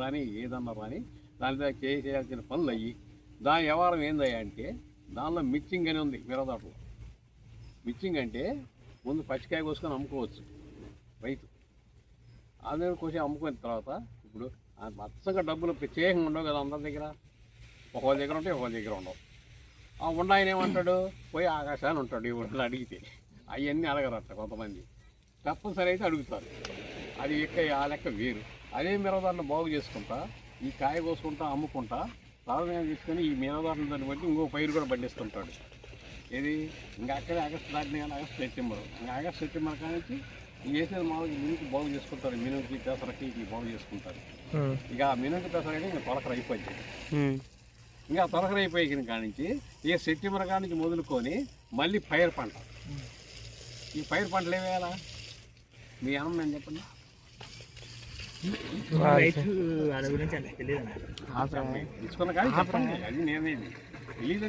రాని ఏదన్నా రాని దాని మీద చేయాల్సిన పనులు అయ్యి దాని వ్యవహారం ఏందయ్యా అంటే దానిలో మిక్సింగ్ అని ఉంది మిరదాటలో. మిక్సింగ్ అంటే ముందు పచ్చికాయ కోసుకొని అమ్ముకోవచ్చు రైతు. అదే కొంచెం అమ్ముకున్న తర్వాత ఇప్పుడు మొత్తంగా డబ్బులు ప్రత్యేకంగా ఉండవు కదా అందరి దగ్గర. ఒకళ్ళ దగ్గర ఉంటాయి, ఒకళ్ళ దగ్గర ఉండవు. ఆ ఉన్న ఆయన ఏమంటాడు, పోయి ఆకాశాన్ని ఉంటాడు ఇప్పుడు అడిగితే. అవన్నీ అడగరట కొంతమంది, తప్పనిసరి అయితే అడుగుతారు. అది ఆ లెక్క వేరు. అదే మిరదారులు బాగు చేసుకుంటా ఈ కాయ కోసుకుంటా అమ్ముకుంటా సాధన తీసుకొని ఈ మిరదారులు దాన్ని బట్టి ఇంకో పైరు కూడా పండిస్తుంటాడు. ఇది ఇంకా అక్కడే ఆగస్టు దాటిన కానీ ఆగస్టు సెప్టెంబర్, ఇంకా ఆగస్టు సెప్టెంబర్ కానీ ఈ వేసేది మామూలుగా మినుకు బాగు చేసుకుంటారు. మినుకి పెసరకి ఇవి బాగు చేసుకుంటారు. ఇక ఆ మినుకి పెసరకి ఇంకా తొలకర అయిపోయింది. ఇంకా తొలకర అయిపోయిన కానించి ఇక సెప్టెంబర్ కానించి మొదలుకొని మళ్ళీ పైరు పంట. ఈ పైరు పంటలు ఏవేయాలా మీ అన్నం నేను చెప్పండి. రైతు గురించి తెలియదు తీసుకున్న కానీ చెప్పండి, అది నేనేది తెలియదు.